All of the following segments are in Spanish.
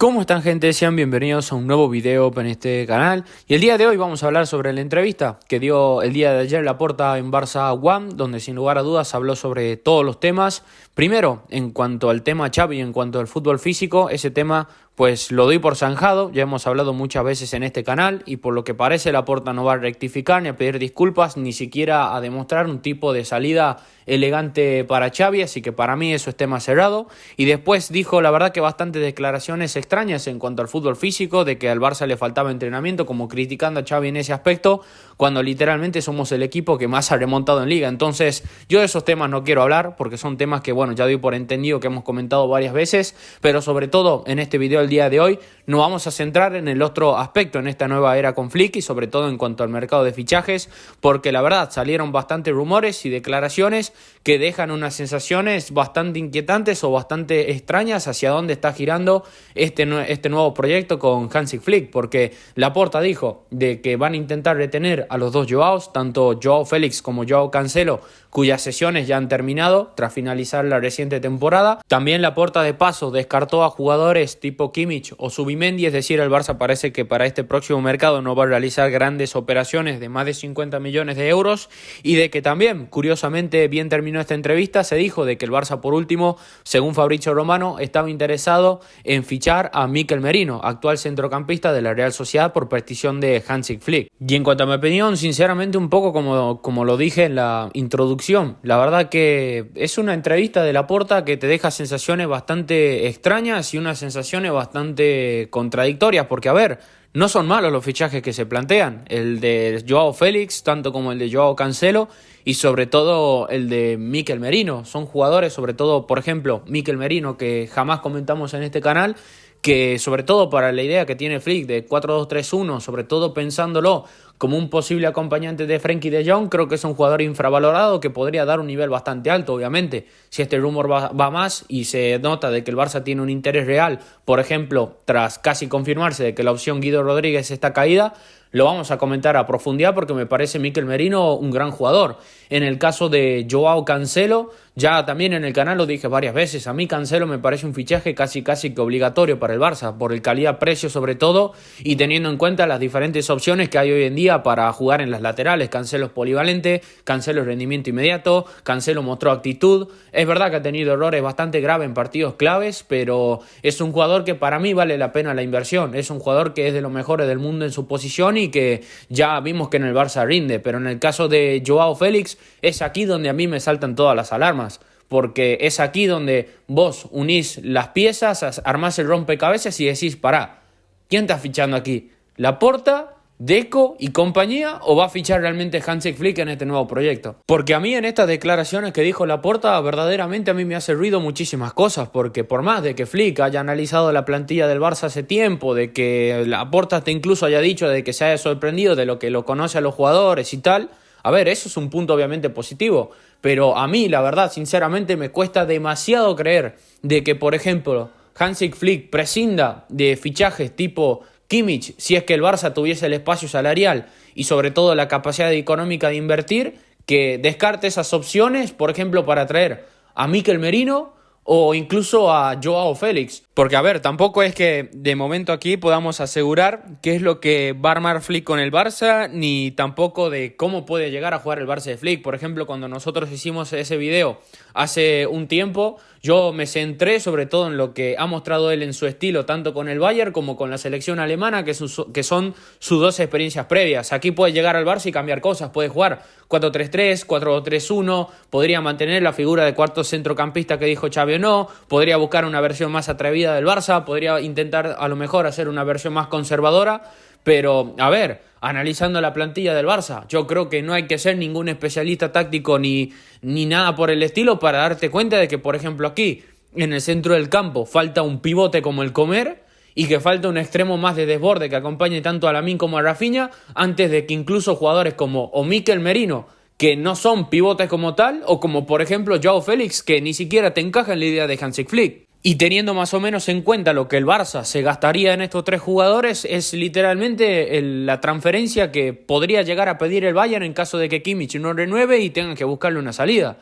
¿Cómo están, gente? Sean bienvenidos a un nuevo video en este canal. Y el día de hoy vamos a hablar sobre la entrevista que dio el día de ayer Laporta en Barça One, donde sin lugar a dudas habló sobre todos los temas. Primero, en cuanto al tema Xavi, en cuanto al fútbol físico, ese tema pues lo doy por zanjado. Ya hemos hablado muchas veces en este canal y por lo que parece Laporta no va a rectificar ni a pedir disculpas, ni siquiera a demostrar un tipo de salida elegante para Xavi, así que para mí eso es tema cerrado. Y después dijo la verdad que bastantes declaraciones extrañas en cuanto al fútbol físico, de que al Barça le faltaba entrenamiento, como criticando a Xavi en ese aspecto, cuando literalmente somos el equipo que más ha remontado en Liga. Entonces yo de esos temas no quiero hablar porque son temas que bueno, ya doy por entendido que hemos comentado varias veces, pero sobre todo en este video el día de hoy nos vamos a centrar en el otro aspecto, en esta nueva era con Flick y sobre todo en cuanto al mercado de fichajes, porque la verdad salieron bastantes rumores y declaraciones que dejan unas sensaciones bastante inquietantes o bastante extrañas hacia dónde está girando este nuevo proyecto con Hansi Flick, porque Laporta dijo de que van a intentar retener a los dos Joaos, tanto Joao Félix como Joao Cancelo, cuyas sesiones ya han terminado tras finalizar la reciente temporada. También Laporta de paso descartó a jugadores tipo Kimmich o Zubimendi, es decir, el Barça parece que para este próximo mercado no va a realizar grandes operaciones de más de 50 millones de euros, y de que también, curiosamente, bien terminó esta entrevista, se dijo de que el Barça por último, según Fabrizio Romano, estaba interesado en fichar a Mikel Merino, actual centrocampista de la Real Sociedad, por petición de Hansi Flick. Y en cuanto a mi opinión, sinceramente un poco como lo dije en la introducción, la verdad que es una entrevista de Laporta que te deja sensaciones bastante extrañas y unas sensaciones bastante contradictorias, porque a ver, no son malos los fichajes que se plantean, el de Joao Félix, tanto como el de Joao Cancelo, y sobre todo el de Mikel Merino. Son jugadores, sobre todo, por ejemplo, Mikel Merino, que jamás comentamos en este canal, que sobre todo para la idea que tiene Flick de 4-2-3-1, sobre todo pensándolo como un posible acompañante de Frenkie de Jong, creo que es un jugador infravalorado que podría dar un nivel bastante alto, obviamente. Si este rumor va más y se nota de que el Barça tiene un interés real, por ejemplo, tras casi confirmarse de que la opción Guido Rodríguez está caída, lo vamos a comentar a profundidad porque me parece Mikel Merino un gran jugador. En el caso de Joao Cancelo, ya también en el canal lo dije varias veces, a mí Cancelo me parece un fichaje casi que obligatorio para el Barça, por el calidad-precio sobre todo, y teniendo en cuenta las diferentes opciones que hay hoy en día para jugar en las laterales. Cancelo es polivalente, Cancelo es rendimiento inmediato, Cancelo mostró actitud. Es verdad que ha tenido errores bastante graves en partidos claves, pero es un jugador que para mí vale la pena la inversión. Es un jugador que es de los mejores del mundo en su posición y que ya vimos que en el Barça rinde, pero en el caso de Joao Félix es aquí donde a mí me saltan todas las alarmas, porque es aquí donde vos unís las piezas, armás el rompecabezas y decís, pará, ¿quién está fichando aquí? ¿Laporta, Deco y compañía, o va a fichar realmente Hansi Flick en este nuevo proyecto? Porque a mí en estas declaraciones que dijo Laporta, verdaderamente a mí me hace ruido muchísimas cosas, porque por más de que Flick haya analizado la plantilla del Barça hace tiempo, de que Laporta hasta incluso haya dicho de que se haya sorprendido de lo que lo conoce a los jugadores y tal, a ver, eso es un punto obviamente positivo, pero a mí la verdad sinceramente me cuesta demasiado creer de que, por ejemplo, Hansi Flick prescinda de fichajes tipo Kimmich, si es que el Barça tuviese el espacio salarial y sobre todo la capacidad económica de invertir, que descarte esas opciones, por ejemplo, para traer a Mikel Merino o incluso a Joao Félix. Porque a ver, tampoco es que de momento aquí podamos asegurar qué es lo que va a armar Flick con el Barça, ni tampoco de cómo puede llegar a jugar el Barça de Flick. Por ejemplo, cuando nosotros hicimos ese video hace un tiempo, yo me centré sobre todo en lo que ha mostrado él en su estilo, tanto con el Bayern como con la selección alemana, que son sus dos experiencias previas. Aquí puede llegar al Barça y cambiar cosas, puede jugar 4-3-3, 4-3-1, podría mantener la figura de cuarto centrocampista que dijo Xavi o no, podría buscar una versión más atrevida del Barça, podría intentar a lo mejor hacer una versión más conservadora, pero a ver, analizando la plantilla del Barça, yo creo que no hay que ser ningún especialista táctico ni nada por el estilo para darte cuenta de que, por ejemplo, aquí en el centro del campo falta un pivote como el Comer y que falta un extremo más de desborde que acompañe tanto a Lamine como a Rafinha, antes de que incluso jugadores como o Mikel Merino, que no son pivotes como tal, o como por ejemplo Joao Félix, que ni siquiera te encaja en la idea de Hansi Flick. Y teniendo más o menos en cuenta lo que el Barça se gastaría en estos tres jugadores, es literalmente la transferencia que podría llegar a pedir el Bayern en caso de que Kimmich no renueve y tengan que buscarle una salida.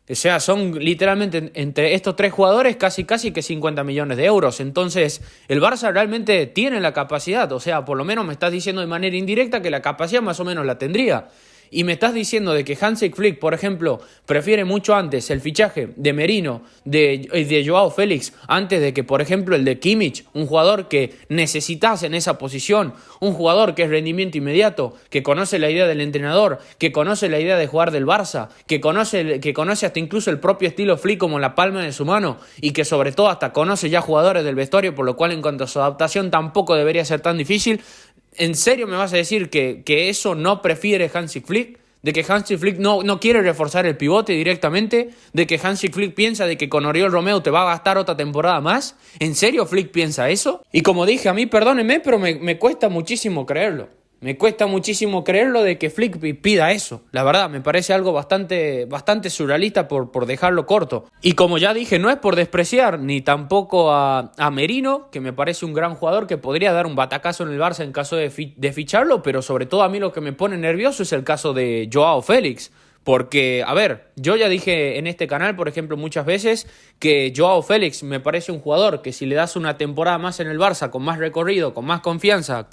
O sea, son literalmente entre estos tres jugadores casi que 50 millones de euros. Entonces, el Barça realmente tiene la capacidad. O sea, por lo menos me estás diciendo de manera indirecta que la capacidad más o menos la tendría. Y me estás diciendo de que Hansi Flick, por ejemplo, prefiere mucho antes el fichaje de Merino, de Joao Félix, antes de que, por ejemplo, el de Kimmich, un jugador que necesitas en esa posición, un jugador que es rendimiento inmediato, que conoce la idea del entrenador, que conoce la idea de jugar del Barça, que conoce hasta incluso el propio estilo Flick como la palma de su mano y que sobre todo hasta conoce ya jugadores del vestuario, por lo cual en cuanto a su adaptación tampoco debería ser tan difícil. ¿En serio me vas a decir que eso no prefiere Hansi Flick? ¿De que Hansi Flick no quiere reforzar el pivote directamente? ¿De que Hansi Flick piensa de que con Oriol Romeu te va a gastar otra temporada más? ¿En serio Flick piensa eso? Y como dije, a mí, perdónenme, pero me cuesta muchísimo creerlo. Me cuesta muchísimo creerlo de que Flick pida eso. La verdad, me parece algo bastante surrealista por dejarlo corto. Y como ya dije, no es por despreciar ni tampoco a Merino, que me parece un gran jugador que podría dar un batacazo en el Barça en caso de ficharlo, pero sobre todo a mí lo que me pone nervioso es el caso de Joao Félix. Porque, a ver, yo ya dije en este canal, por ejemplo, muchas veces que Joao Félix me parece un jugador que si le das una temporada más en el Barça, con más recorrido, con más confianza,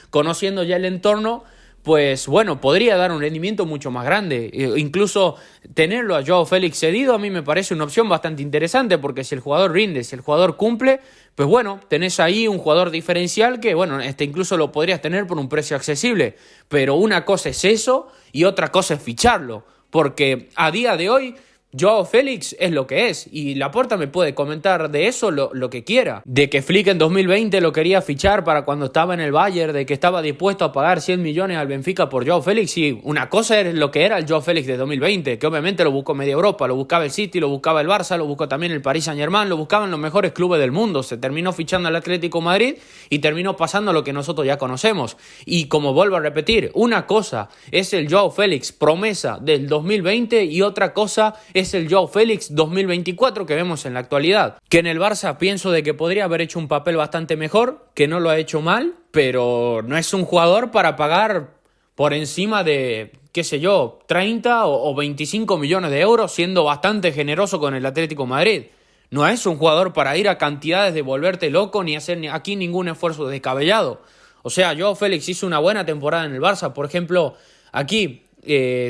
conociendo ya el entorno, pues bueno, podría dar un rendimiento mucho más grande. Incluso tenerlo a Joao Félix cedido a mí me parece una opción bastante interesante, porque si el jugador rinde, si el jugador cumple, pues bueno, tenés ahí un jugador diferencial que, bueno, incluso lo podrías tener por un precio accesible. Pero una cosa es eso y otra cosa es ficharlo. Porque a día de hoy Joao Félix es lo que es, y Laporta me puede comentar de eso lo que quiera. De que Flick en 2020 lo quería fichar para cuando estaba en el Bayern, de que estaba dispuesto a pagar 100 millones al Benfica por Joao Félix, y una cosa es lo que era el Joao Félix de 2020, que obviamente lo buscó media Europa, lo buscaba el City, lo buscaba el Barça, lo buscó también el Paris Saint-Germain, lo buscaban los mejores clubes del mundo, se terminó fichando al Atlético de Madrid y terminó pasando lo que nosotros ya conocemos. Y como vuelvo a repetir, una cosa es el Joao Félix promesa del 2020 y otra cosa es el Joao Félix 2024 que vemos en la actualidad. Que en el Barça pienso de que podría haber hecho un papel bastante mejor, que no lo ha hecho mal, pero no es un jugador para pagar por encima de, qué sé yo, 30 o 25 millones de euros, siendo bastante generoso con el Atlético de Madrid. No es un jugador para ir a cantidades de volverte loco ni hacer aquí ningún esfuerzo descabellado. O sea, Joao Félix hizo una buena temporada en el Barça. Por ejemplo, aquí,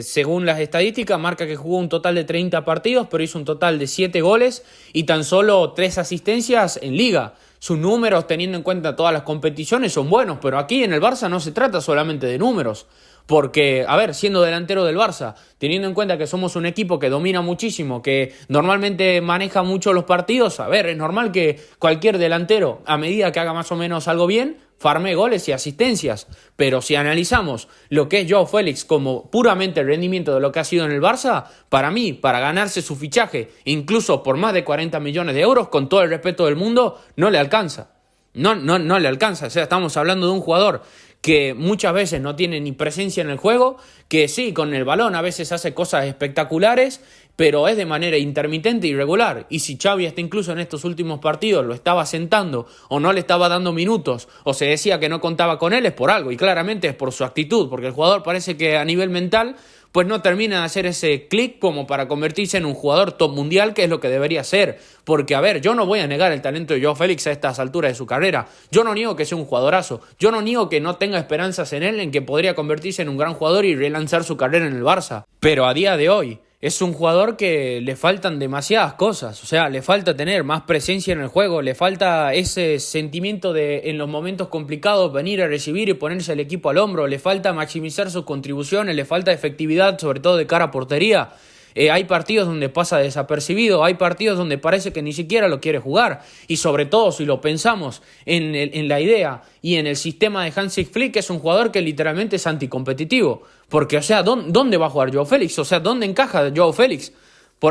según las estadísticas, marca que jugó un total de 30 partidos, pero hizo un total de 7 goles y tan solo 3 asistencias en Liga. Sus números, teniendo en cuenta todas las competiciones, son buenos, pero aquí en el Barça no se trata solamente de números. Porque, a ver, siendo delantero del Barça, teniendo en cuenta que somos un equipo que domina muchísimo, que normalmente maneja mucho los partidos, a ver, es normal que cualquier delantero, a medida que haga más o menos algo bien, farme goles y asistencias. Pero si analizamos lo que es Joao Félix como puramente el rendimiento de lo que ha sido en el Barça, para mí, para ganarse su fichaje, incluso por más de 40 millones de euros, con todo el respeto del mundo, no le alcanza. No le alcanza. O sea, estamos hablando de un jugador que muchas veces no tiene ni presencia en el juego, que sí, con el balón a veces hace cosas espectaculares, pero es de manera intermitente y irregular. Y si Xavi hasta incluso en estos últimos partidos lo estaba sentando o no le estaba dando minutos o se decía que no contaba con él, es por algo, y claramente es por su actitud, porque el jugador parece que a nivel mental pues no termina de hacer ese clic como para convertirse en un jugador top mundial, que es lo que debería ser. Porque, a ver, yo no voy a negar el talento de Joao Félix a estas alturas de su carrera. Yo no niego que sea un jugadorazo. Yo no niego que no tenga esperanzas en él, en que podría convertirse en un gran jugador y relanzar su carrera en el Barça. Pero a día de hoy es un jugador que le faltan demasiadas cosas. O sea, le falta tener más presencia en el juego, le falta ese sentimiento de, en los momentos complicados, venir a recibir y ponerse el equipo al hombro, le falta maximizar sus contribuciones, le falta efectividad, sobre todo de cara a portería. Hay partidos donde pasa desapercibido, hay partidos donde parece que ni siquiera lo quiere jugar, y sobre todo si lo pensamos en la idea y en el sistema de Hansi Flick, es un jugador que literalmente es anticompetitivo, porque o sea, ¿dónde va a jugar Joao Félix? O sea, ¿dónde encaja Joao Félix?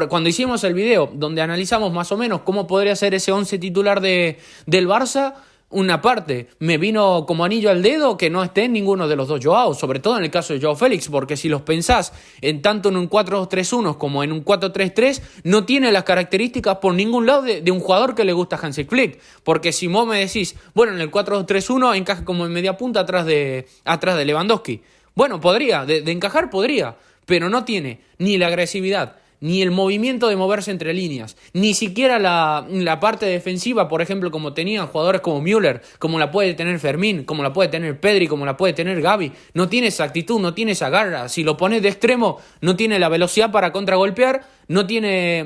Cuando hicimos el video donde analizamos más o menos cómo podría ser ese 11 titular del Barça, una parte me vino como anillo al dedo que no esté en ninguno de los dos Joao, sobre todo en el caso de Joao Félix, porque si los pensás en tanto en un 4-2-3-1 como en un 4-3-3, no tiene las características por ningún lado de un jugador que le gusta a Hansi Flick. Porque si vos me decís, bueno, en el 4-2-3-1 encaja como en media punta atrás de Lewandowski. Bueno, podría, de encajar podría, pero no tiene ni la agresividad, ni el movimiento de moverse entre líneas, ni siquiera la parte defensiva, por ejemplo, como tenían jugadores como Müller, como la puede tener Fermín, como la puede tener Pedri, como la puede tener Gavi. No tiene esa actitud, no tiene esa garra. Si lo pones de extremo, no tiene la velocidad para contragolpear, no tiene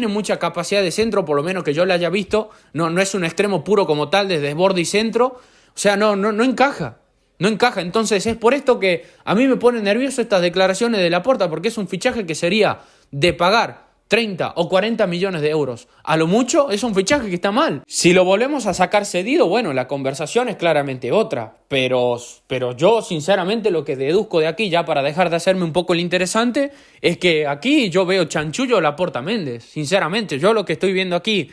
mucha capacidad de centro, por lo menos que yo le haya visto. No es un extremo puro como tal, desde desborde y centro. O sea, no encaja. No encaja, entonces es por esto que a mí me ponen nervioso estas declaraciones de Laporta, porque es un fichaje que sería de pagar 30 o 40 millones de euros. A lo mucho es un fichaje que está mal. Si lo volvemos a sacar cedido, bueno, la conversación es claramente otra. Pero yo sinceramente lo que deduzco de aquí, ya para dejar de hacerme un poco el interesante, es que aquí yo veo chanchullo Laporta Méndez. Sinceramente, yo lo que estoy viendo aquí,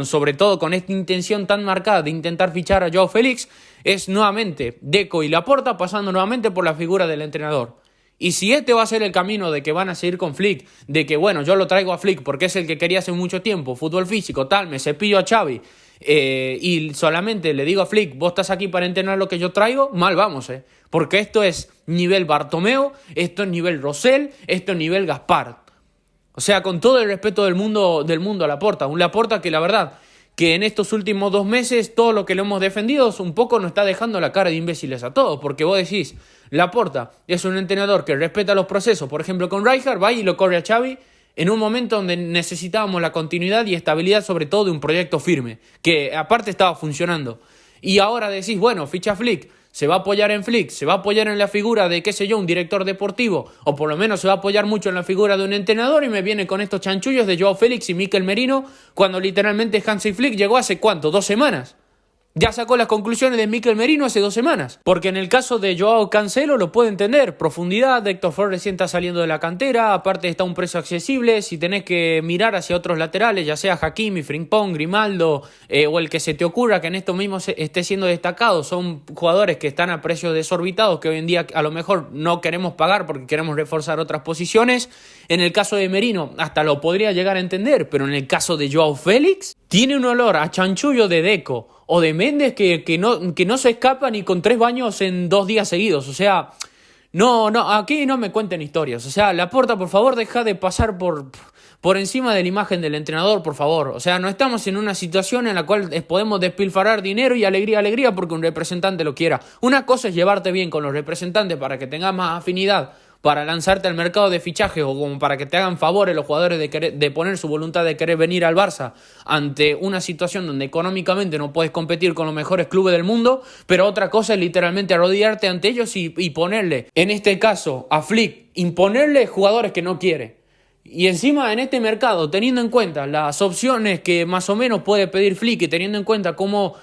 sobre todo con esta intención tan marcada de intentar fichar a Joao Félix, es nuevamente Deco y Laporta pasando nuevamente por la figura del entrenador. Y si este va a ser el camino de que van a seguir con Flick, de que bueno, yo lo traigo a Flick porque es el que quería hace mucho tiempo, fútbol físico, tal, me cepillo a Xavi y solamente le digo a Flick, vos estás aquí para entrenar lo que yo traigo, mal vamos, porque esto es nivel Bartomeu, esto es nivel Rosell, esto es nivel Gaspar. O sea, con todo el respeto del mundo a Laporta, un Laporta que la verdad, que en estos últimos 2 meses todo lo que lo hemos defendido un poco nos está dejando la cara de imbéciles a todos, porque vos decís, Laporta es un entrenador que respeta los procesos, por ejemplo con Rijkaard, va y lo corre a Xavi en un momento donde necesitábamos la continuidad y estabilidad sobre todo de un proyecto firme, que aparte estaba funcionando. Y ahora decís, bueno, ficha Flick, se va a apoyar en Flick, se va a apoyar en la figura de, qué sé yo, un director deportivo, o por lo menos se va a apoyar mucho en la figura de un entrenador, y me viene con estos chanchullos de Joao Félix y Mikel Merino, cuando literalmente Hansi Flick llegó hace ¿cuánto? 2 semanas. Ya sacó las conclusiones de Mikel Merino hace 2 semanas. Porque en el caso de Joao Cancelo lo puedo entender. Profundidad, Héctor Ford recién está saliendo de la cantera. Aparte está un precio accesible. Si tenés que mirar hacia otros laterales, ya sea Hakimi, Frimpong, Grimaldo o el que se te ocurra que en esto mismo esté siendo destacado, son jugadores que están a precios desorbitados que hoy en día a lo mejor no queremos pagar porque queremos reforzar otras posiciones. En el caso de Merino hasta lo podría llegar a entender. Pero en el caso de Joao Félix tiene un olor a chanchullo de Deco o de Méndez que no se escapa ni con 3 baños en 2 días seguidos. O sea, no, aquí no me cuenten historias. O sea, Laporta, por favor, deja de pasar por encima de la imagen del entrenador, por favor. O sea, no estamos en una situación en la cual podemos despilfarrar dinero y alegría porque un representante lo quiera. Una cosa es llevarte bien con los representantes para que tengas más afinidad para lanzarte al mercado de fichajes o como para que te hagan favores los jugadores de poner su voluntad de querer venir al Barça ante una situación donde económicamente no puedes competir con los mejores clubes del mundo, pero otra cosa es literalmente arrodillarte ante ellos y ponerle, en este caso a Flick, imponerle jugadores que no quiere. Y encima en este mercado, teniendo en cuenta las opciones que más o menos puede pedir Flick y teniendo en cuenta cómo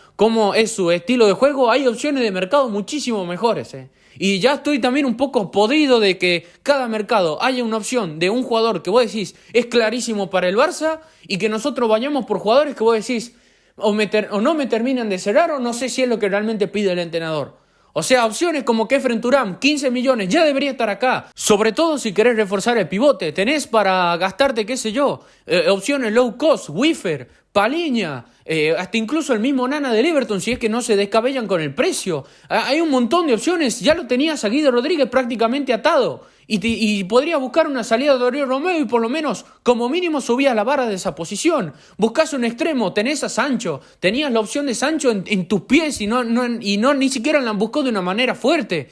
es su estilo de juego, hay opciones de mercado muchísimo mejores, Y ya estoy también un poco podrido de que cada mercado haya una opción de un jugador que vos decís es clarísimo para el Barça y que nosotros vayamos por jugadores que vos decís o no me terminan de cerrar o no sé si es lo que realmente pide el entrenador. O sea, opciones como Kefren Turam, 15 millones, ya debería estar acá. Sobre todo si querés reforzar el pivote. Tenés para gastarte, qué sé yo, opciones low cost, Wiffer, Paliña, hasta incluso el mismo Nana del Everton, si es que no se descabellan con el precio. Hay un montón de opciones. Ya lo tenías a Guido Rodríguez prácticamente atado. Y podrías buscar una salida de Oriol Romeu y por lo menos, como mínimo, subías la vara de esa posición. Buscás un extremo, tenés a Sancho. Tenías la opción de Sancho en tus pies y ni siquiera la buscó de una manera fuerte.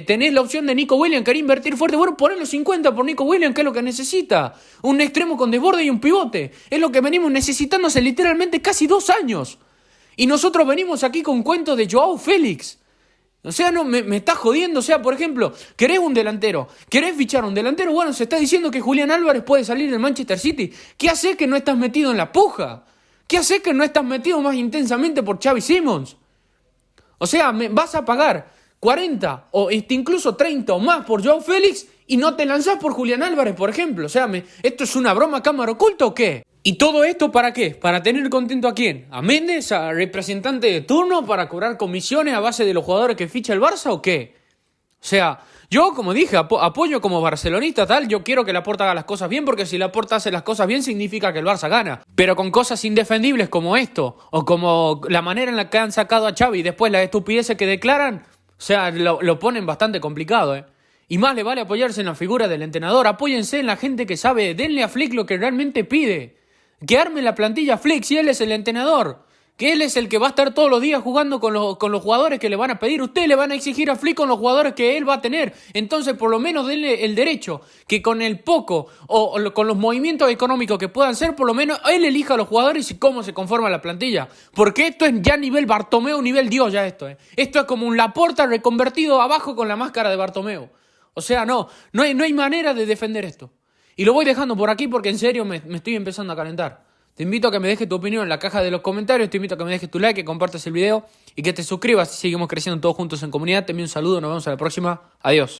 Tenés la opción de Nico Williams, querés invertir fuerte. Bueno, poné los 50 por Nico Williams, que es lo que necesita. Un extremo con desborde y un pivote. Es lo que venimos necesitando hace literalmente casi 2 años. Y nosotros venimos aquí con cuentos de Joao Félix. O sea, no, me está jodiendo. O sea, por ejemplo, querés un delantero, querés fichar un delantero. Bueno, se está diciendo que Julián Álvarez puede salir del Manchester City. ¿Qué haces que no estás metido en la puja? ¿Qué haces que no estás metido más intensamente por Xavi Simons? O sea, vas a pagar 40 o incluso 30 o más por Joao Félix y no te lanzás por Julián Álvarez, por ejemplo. O sea, ¿esto es una broma a cámara oculta o qué? ¿Y todo esto para qué? ¿Para tener contento a quién? ¿A Méndez, a representante de turno, para cobrar comisiones a base de los jugadores que ficha el Barça o qué? O sea, yo como dije, apoyo como barcelonista tal, yo quiero que Laporta haga las cosas bien porque si Laporta hace las cosas bien significa que el Barça gana. Pero con cosas indefendibles como esto o como la manera en la que han sacado a Xavi y después las estupideces que declaran, o sea, lo ponen bastante complicado, Y más le vale apoyarse en la figura del entrenador. Apóyense en la gente que sabe. Denle a Flick lo que realmente pide. Que arme la plantilla Flick si él es el entrenador. Que él es el que va a estar todos los días jugando con los jugadores que le van a pedir. Ustedes le van a exigir a Flick con los jugadores que él va a tener. Entonces, por lo menos denle el derecho que con el poco o con los movimientos económicos que puedan ser, por lo menos él elija a los jugadores y cómo se conforma la plantilla. Porque esto es ya nivel Bartomeu, nivel Dios ya esto. Esto es como un Laporta reconvertido abajo con la máscara de Bartomeu. O sea, no hay manera de defender esto. Y lo voy dejando por aquí porque en serio me estoy empezando a calentar. Te invito a que me dejes tu opinión en la caja de los comentarios, te invito a que me dejes tu like, que compartas el video y que te suscribas y seguimos creciendo todos juntos en comunidad. Te envío un saludo, nos vemos a la próxima. Adiós.